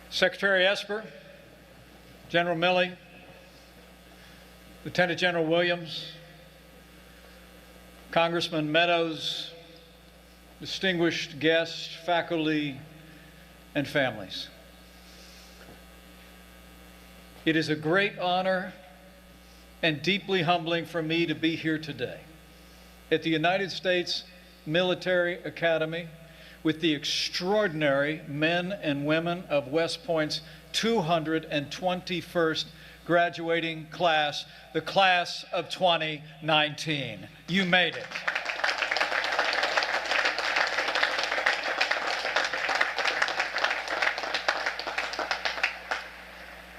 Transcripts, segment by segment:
Secretary Esper, General Milley, Lieutenant General Williams, Congressman Meadows, distinguished guests, faculty, and families. It is a great honor and deeply humbling for me to be here today at the United States Military Academy with the extraordinary men and women of West Point's 221st graduating class, the class of 2019. You made it.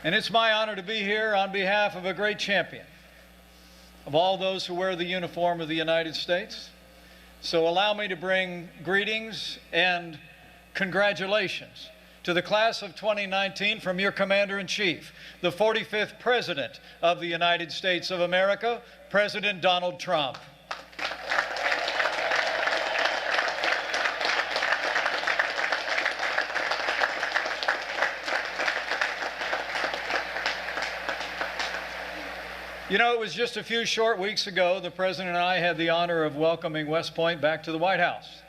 And it's my honor to be here on behalf of a great champion of all those who wear the uniform of the United States. So allow me to bring greetings and congratulations to the class of 2019 from your Commander-in-Chief, the 45th President of the United States of America, President Donald Trump. You know, it was just a few short weeks ago the President and I had the honor of welcoming West Point back to the White House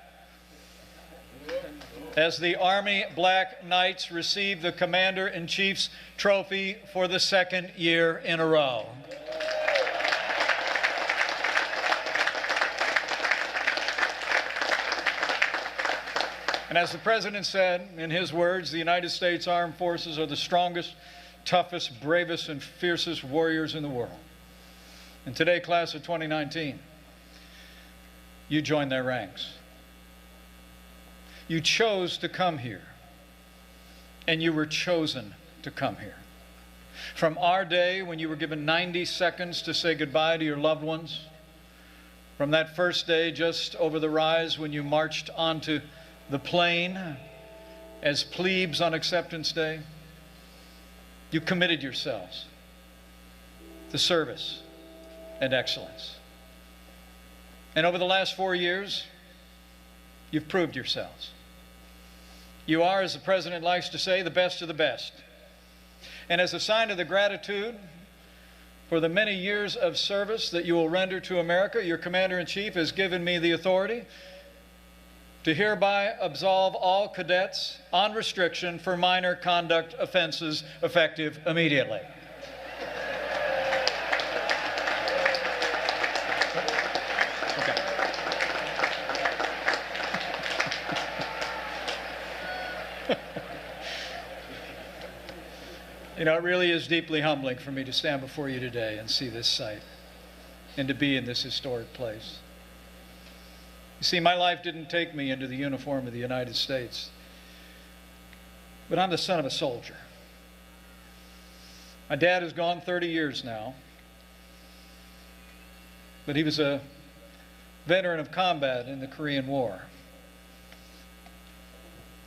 as the Army Black Knights received the Commander-in-Chief's trophy for the second year in a row. And as the President said in his words, the United States Armed Forces are the strongest, toughest, bravest, and fiercest warriors in the world. And today, class of 2019, you joined their ranks. You chose to come here, and you were chosen to come here. From our day when you were given 90 seconds to say goodbye to your loved ones, from that first day just over the rise when you marched onto the plain as plebes on Acceptance Day, you committed yourselves to service and excellence. And over the last 4 years, you've proved yourselves. You are, as the President likes to say, the best of the best. And as a sign of the gratitude for the many years of service that you will render to America, your Commander-in-Chief has given me the authority to hereby absolve all cadets on restriction for minor conduct offenses effective immediately. Okay. You know, it really is deeply humbling for me to stand before you today and see this sight and to be in this historic place. You see, my life didn't take me into the uniform of the United States, but I'm the son of a soldier. My dad is gone 30 years now, but he was a veteran of combat in the Korean War,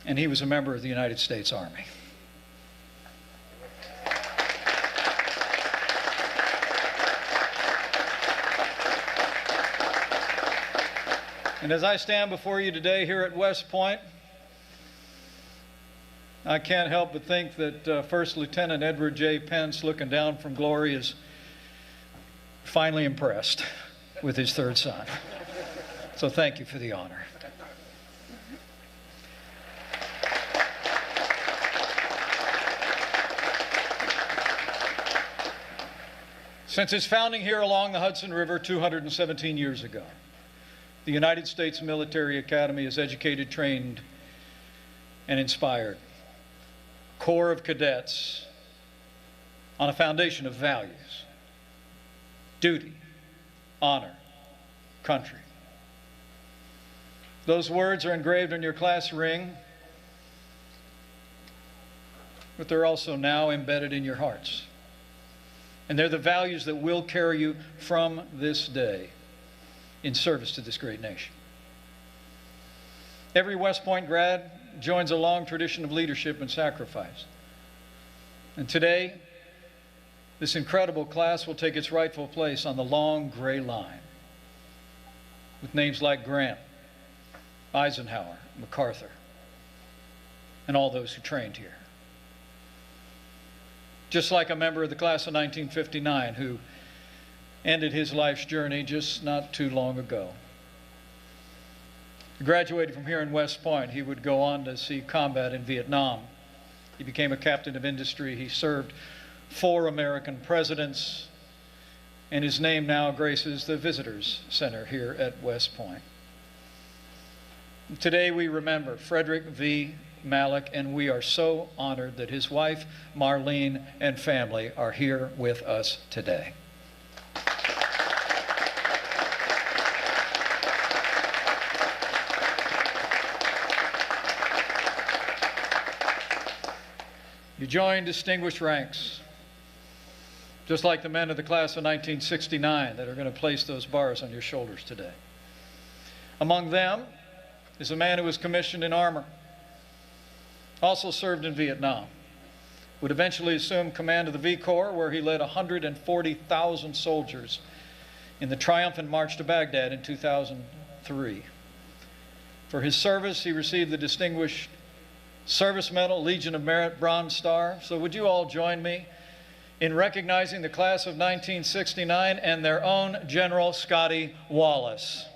and he was a member of the United States Army. And as I stand before you today here at West Point, I can't help but think that First Lieutenant Edward J. Pence, looking down from glory, is finally impressed with his third son. So thank you for the honor. Since its founding here along the Hudson River 217 years ago, the United States Military Academy has educated, trained, and inspired a corps of cadets on a foundation of values: duty, honor, country. Those words are engraved on your class ring, but they're also now embedded in your hearts. And they're the values that will carry you from this day in service to this great nation. Every West Point grad joins a long tradition of leadership and sacrifice. And today, this incredible class will take its rightful place on the long gray line with names like Grant, Eisenhower, MacArthur, and all those who trained here. just like a member of the class of 1959 who ended his life's journey just not too long ago. He graduated from here in West Point. He would go on to see combat in Vietnam. He became a captain of industry. He served 4 American presidents, and his name now graces the Visitors Center here at West Point. Today we remember Frederick V. Malik, and we are so honored that his wife, Marlene, and family are here with us today. You join distinguished ranks, just like the men of the class of 1969 that are going to place those bars on your shoulders today. Among them is a man who was commissioned in armor, also served in Vietnam, would eventually assume command of the V Corps, where he led 140,000 soldiers in the triumphant march to Baghdad in 2003. For his service, he received the Distinguished Service Medal, Legion of Merit, Bronze Star. So would you all join me in recognizing the class of 1969 and their own General Scotty Wallace.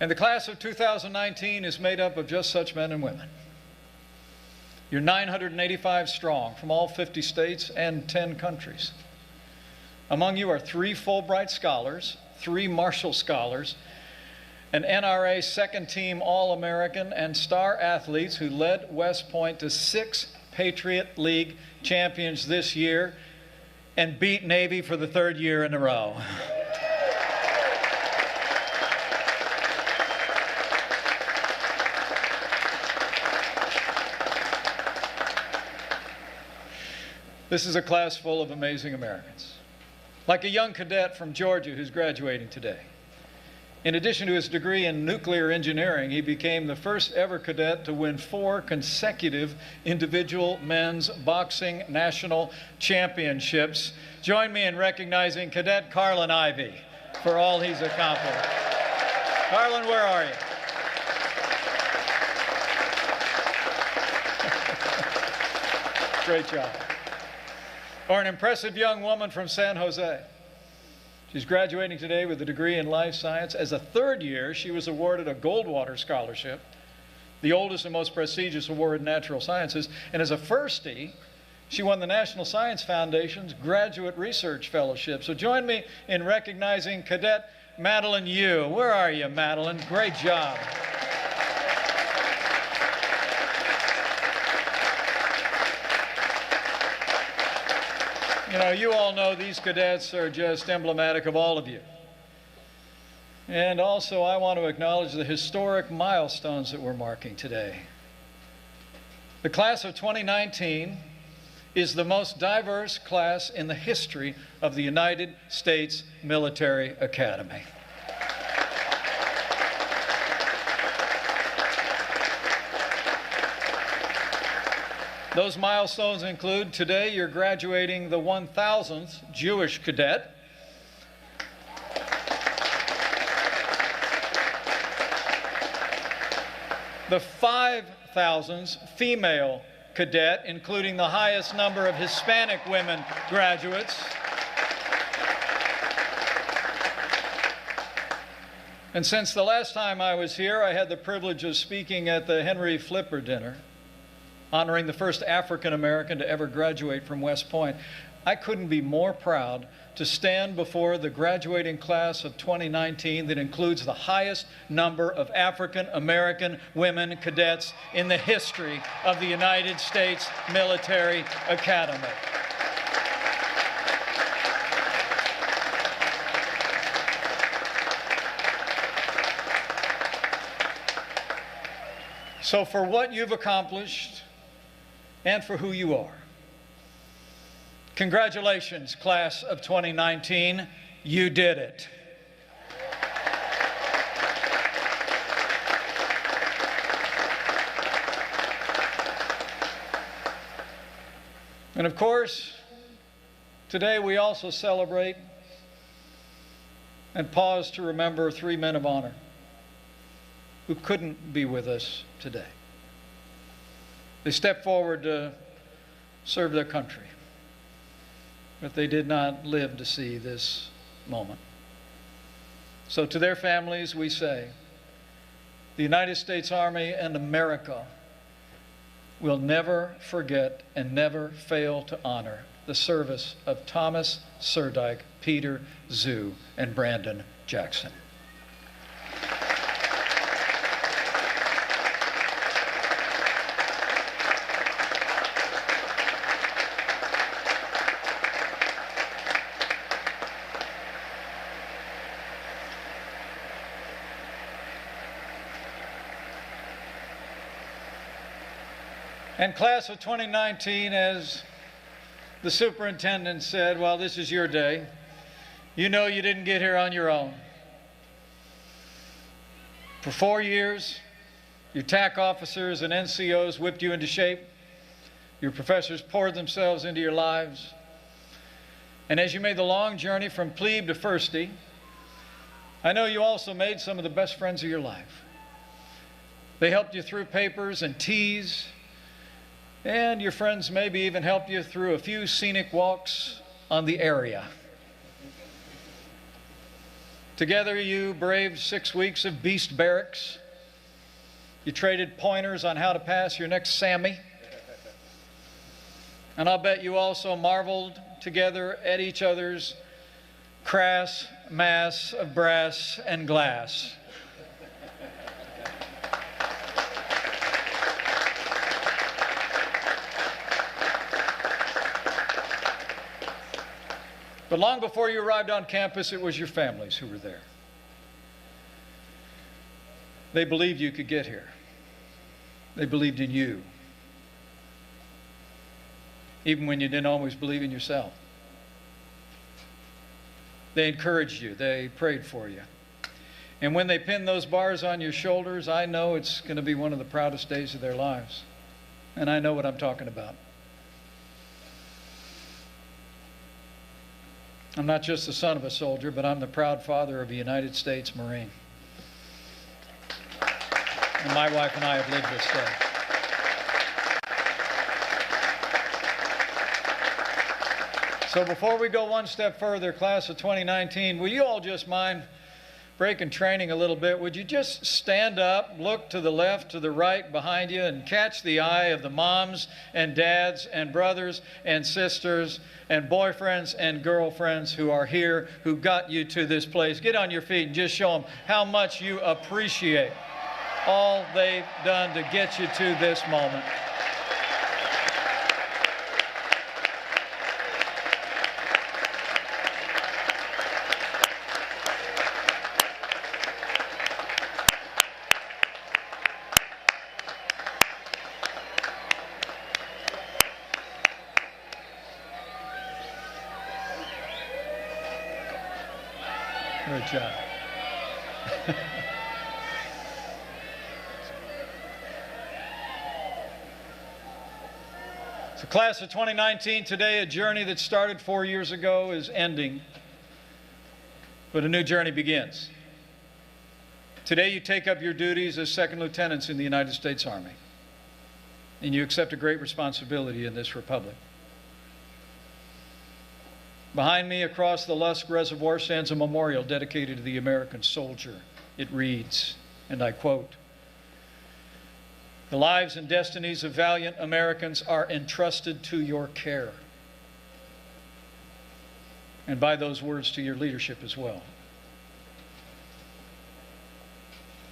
And the class of 2019 is made up of just such men and women. You're 985 strong from all 50 states and 10 countries. Among you are 3 Fulbright scholars, 3 Marshall scholars, an NRA second-team All-American, and star athletes who led West Point to 6 Patriot League champions this year and beat Navy for the 3rd year in a row. This is a class full of amazing Americans. Like a young cadet from Georgia who's graduating today. In addition to his degree in nuclear engineering, he became the first ever cadet to win 4 consecutive individual men's boxing national championships. Join me in recognizing Cadet Carlin Ivey for all he's accomplished. Carlin, where are you? Great job. Or an impressive young woman from San Jose. She's graduating today with a degree in life science. As a 3rd year, she was awarded a Goldwater Scholarship, the oldest and most prestigious award in natural sciences. And as a firstie, she won the National Science Foundation's Graduate Research Fellowship. So join me in recognizing Cadet Madeline Yu. Where are you, Madeline? Great job. You know, you all know these cadets are just emblematic of all of you. And also, I want to acknowledge the historic milestones that we're marking today. The class of 2019 is the most diverse class in the history of the United States Military Academy. Those milestones include today you're graduating the 1,000th Jewish cadet, the 5,000th female cadet, including the highest number of Hispanic women graduates, and since the last time I was here, I had the privilege of speaking at the Henry Flipper Dinner, honoring the first African-American to ever graduate from West Point. I couldn't be more proud to stand before the graduating class of 2019 that includes the highest number of African-American women cadets in the history of the United States Military Academy. So for what you've accomplished, and for who you are. Congratulations, class of 2019. You did it. And of course, Today we also celebrate and pause to remember 3 men of honor who couldn't be with us today. They stepped forward to serve their country, but they did not live to see this moment. So to their families we say, the United States Army and America will never forget and never fail to honor the service of Thomas Surdike, Peter Zoo, and Brandon Jackson. And class of 2019, as the superintendent said, well, this is your day. You know you didn't get here on your own. For 4 years, your TAC officers and NCOs whipped you into shape. Your professors poured themselves into your lives. And as you made the long journey from plebe to firstie, I know you also made some of the best friends of your life. They helped you through papers and teas, and your friends maybe even helped you through a few scenic walks on the area. Together you braved 6 weeks of beast barracks. You traded pointers on how to pass your next Sammy. And I'll bet you also marveled together at each other's crass mass of brass and glass. But long before you arrived on campus, it was your families who were there. They believed you could get here. They believed in you, even when you didn't always believe in yourself. They encouraged you. They prayed for you. And when they pinned those bars on your shoulders, I know it's going to be one of the proudest days of their lives. And I know what I'm talking about. I'm not just the son of a soldier, but I'm the proud father of a United States Marine. And my wife and I have lived this day. So before we go one step further, class of 2019, will you all just mind breaking training a little bit? Would you just stand up, look to the left, to the right, behind you, and catch the eye of the moms and dads and brothers and sisters and boyfriends and girlfriends who are here, who got you to this place? Get on your feet and just show them how much you appreciate all they've done to get you to this moment. Good job. So class of 2019, today a journey that started 4 years ago is ending, but a new journey begins. Today you take up your duties as second lieutenants in the United States Army, and you accept a great responsibility in this republic. Behind me, across the Lusk Reservoir, stands a memorial dedicated to the American soldier. It reads, and I quote, "The lives and destinies of valiant Americans are entrusted to your care." And by those words, to your leadership as well.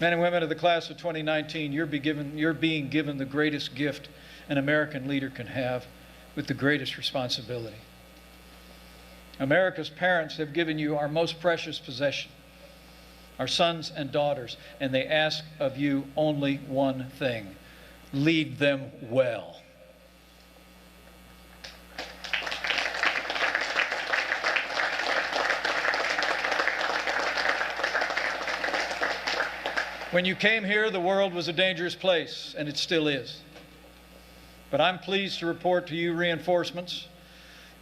Men and women of the class of 2019, you're being given the greatest gift an American leader can have, with the greatest responsibility. America's parents have given you our most precious possession, our sons and daughters, and they ask of you only one thing: lead them well. When you came here, the world was a dangerous place, and it still is. But I'm pleased to report to you reinforcements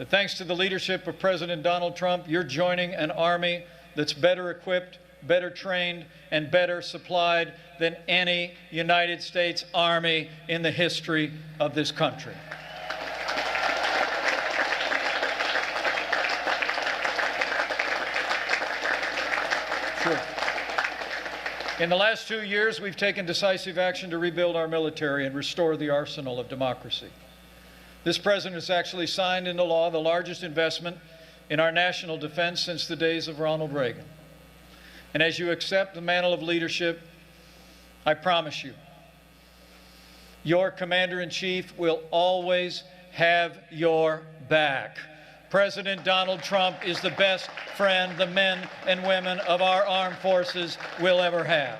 that thanks to the leadership of President Donald Trump, you're joining an army that's better equipped, better trained, and better supplied than any United States Army in the history of this country. Sure. In the last 2 years, we've taken decisive action to rebuild our military and restore the arsenal of democracy. This president has actually signed into law the largest investment in our national defense since the days of Ronald Reagan. And as you accept the mantle of leadership, I promise you, your commander-in-chief will always have your back. President Donald Trump is the best friend the men and women of our armed forces will ever have.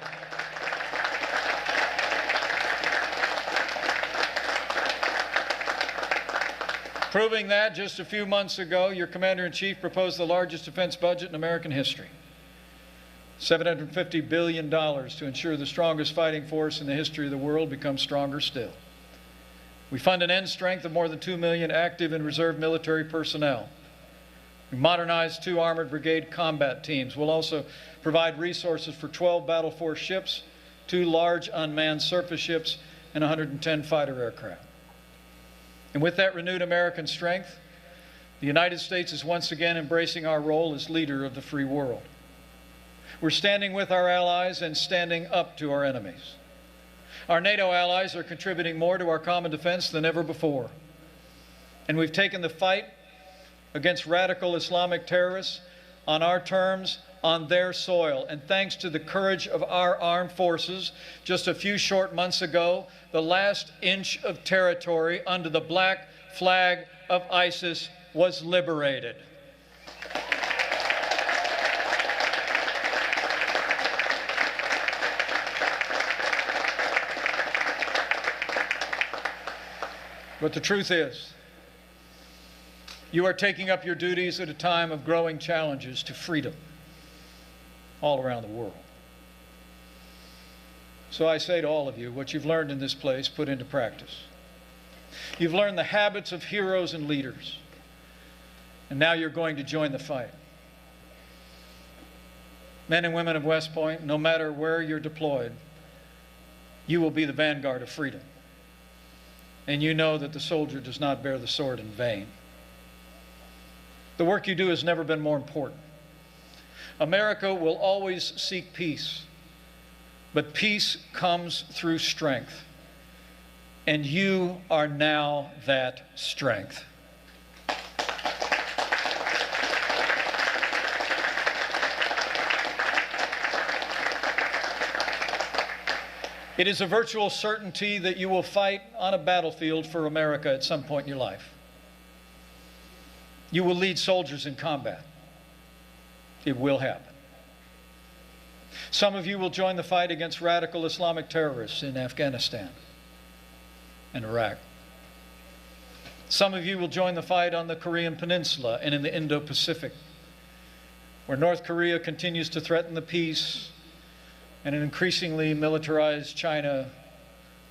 Proving that, just a few months ago, your commander-in-chief proposed the largest defense budget in American history. $750 billion to ensure the strongest fighting force in the history of the world becomes stronger still. We fund an end strength of more than 2 million active and reserve military personnel. We modernized 2 armored brigade combat teams. We'll also provide resources for 12 battle force ships, 2 large unmanned surface ships, and 110 fighter aircraft. And with that renewed American strength, the United States is once again embracing our role as leader of the free world. We're standing with our allies and standing up to our enemies. Our NATO allies are contributing more to our common defense than ever before. And we've taken the fight against radical Islamic terrorists on our terms, on their soil. And thanks to the courage of our armed forces, just a few short months ago, the last inch of territory under the black flag of ISIS was liberated. But the truth is, you are taking up your duties at a time of growing challenges to freedom all around the world. So I say to all of you, what you've learned in this place, put into practice. You've learned the habits of heroes and leaders, and now you're going to join the fight. Men and women of West Point, no matter where you're deployed, you will be the vanguard of freedom. And you know that the soldier does not bear the sword in vain. The work you do has never been more important. America will always seek peace, but peace comes through strength. And you are now that strength. It is a virtual certainty that you will fight on a battlefield for America at some point in your life. You will lead soldiers in combat. It will happen. Some of you will join the fight against radical Islamic terrorists in Afghanistan and Iraq. Some of you will join the fight on the Korean Peninsula and in the Indo-Pacific, where North Korea continues to threaten the peace and an increasingly militarized China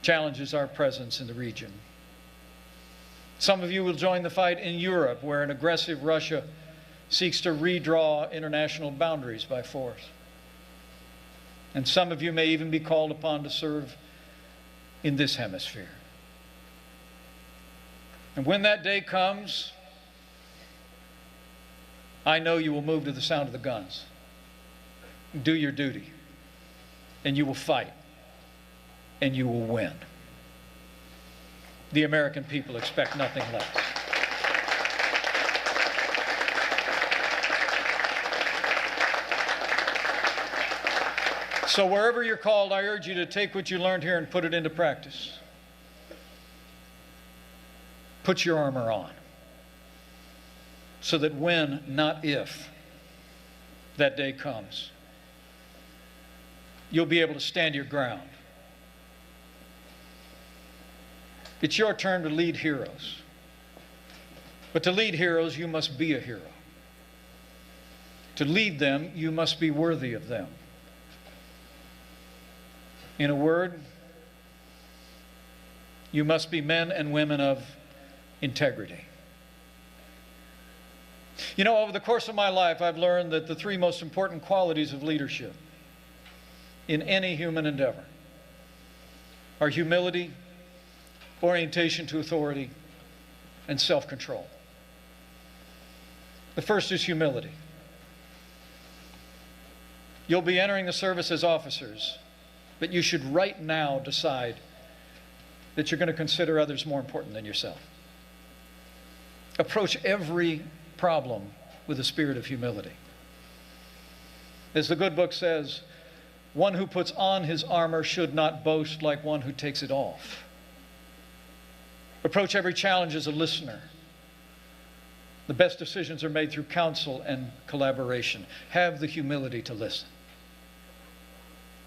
challenges our presence in the region. Some of you will join the fight in Europe, where an aggressive Russia seeks to redraw international boundaries by force. And some of you may even be called upon to serve in this hemisphere. And when that day comes, I know you will move to the sound of the guns. Do your duty. And you will fight. And you will win. The American people expect nothing less. So wherever you're called, I urge you to take what you learned here and put it into practice. Put your armor on, so that when, not if, that day comes, you'll be able to stand your ground. It's your turn to lead heroes. But to lead heroes, you must be a hero. To lead them, you must be worthy of them. In a word, you must be men and women of integrity. You know, over the course of my life, I've learned that the three most important qualities of leadership in any human endeavor are humility, orientation to authority, and self-control. The first is humility. You'll be entering the service as officers, but you should right now decide that you're going to consider others more important than yourself. Approach every problem with a spirit of humility. As the good book says, one who puts on his armor should not boast like one who takes it off. Approach every challenge as a listener. The best decisions are made through counsel and collaboration. Have the humility to listen.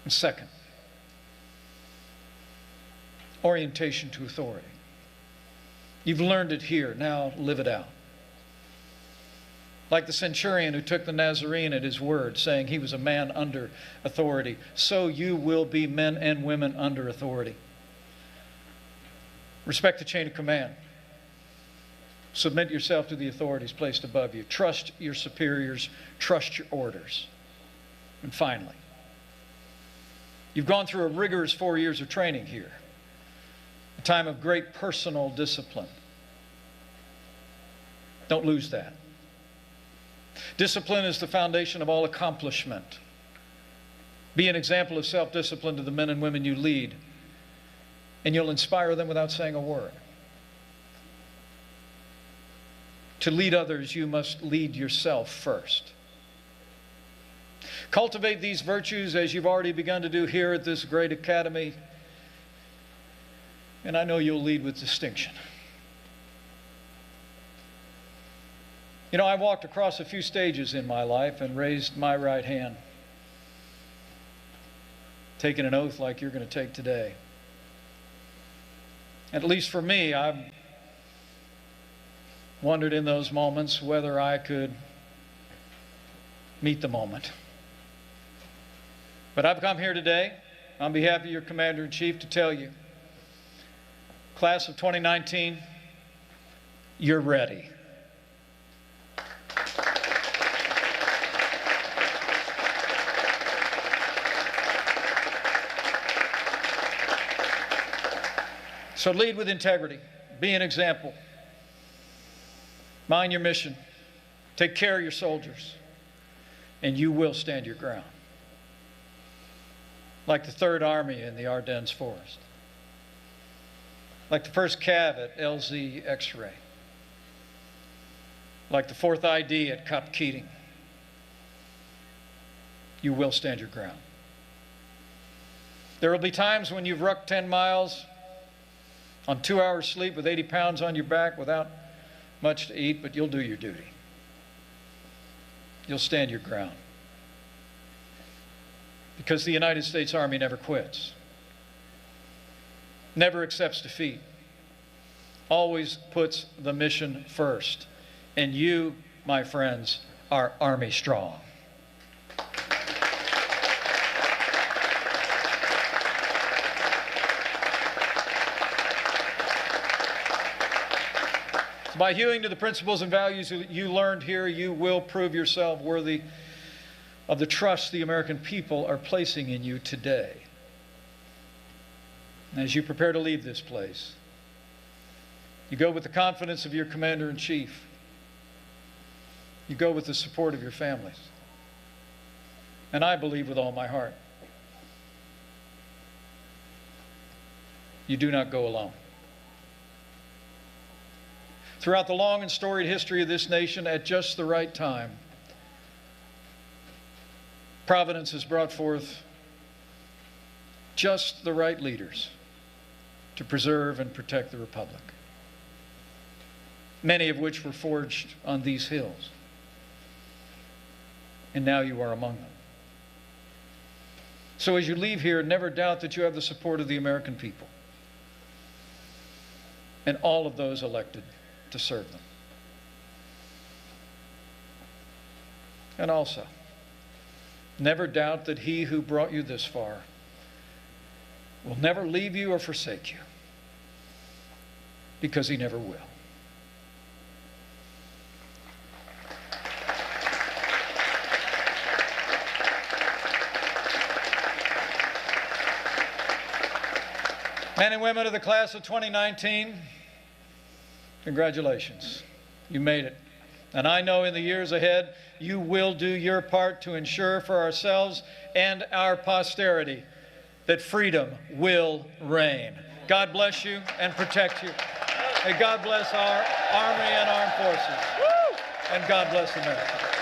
And second, orientation to authority. You've learned it here, now live it out. Like the centurion who took the Nazarene at his word, saying he was a man under authority, so you will be men and women under authority. Respect the chain of command. Submit yourself to the authorities placed above you. Trust your superiors. Trust your orders. And finally, you've gone through a rigorous 4 years of training here, a time of great personal discipline. Don't lose that. Discipline is the foundation of all accomplishment. Be an example of self-discipline to the men and women you lead, and you'll inspire them without saying a word. To lead others, you must lead yourself first. Cultivate these virtues as you've already begun to do here at this great academy, and I know you'll lead with distinction. You know, I walked across a few stages in my life and raised my right hand, taking an oath like you're going to take today. At least for me, I've wondered in those moments whether I could meet the moment. But I've come here today on behalf of your Commander-in-Chief to tell you, class of 2019, you're ready. So lead with integrity. Be an example. Mind your mission. Take care of your soldiers. And you will stand your ground. Like the 3rd Army in the Ardennes Forest. Like the 1st Cav at LZ X-Ray. Like the 4th ID at Cop Keating. You will stand your ground. There will be times when you've rucked 10 miles on 2 hours sleep with 80 pounds on your back without much to eat, but you'll do your duty. You'll stand your ground. Because the United States Army never quits. Never accepts defeat. Always puts the mission first. And you, my friends, are Army strong. By hewing to the principles and values that you learned here, you will prove yourself worthy of the trust the American people are placing in you today. And as you prepare to leave this place, you go with the confidence of your Commander-in-Chief. You go with the support of your families. And I believe with all my heart, you do not go alone. Throughout the long and storied history of this nation, at just the right time, Providence has brought forth just the right leaders to preserve and protect the Republic, many of which were forged on these hills. And now you are among them. So as you leave here, never doubt that you have the support of the American people and all of those elected to serve them. And also, never doubt that He who brought you this far will never leave you or forsake you, because He never will. Men and women of the class of 2019, congratulations. You made it. And I know in the years ahead, you will do your part to ensure for ourselves and our posterity that freedom will reign. God bless you and protect you. May God bless our Army and Armed Forces. And God bless America.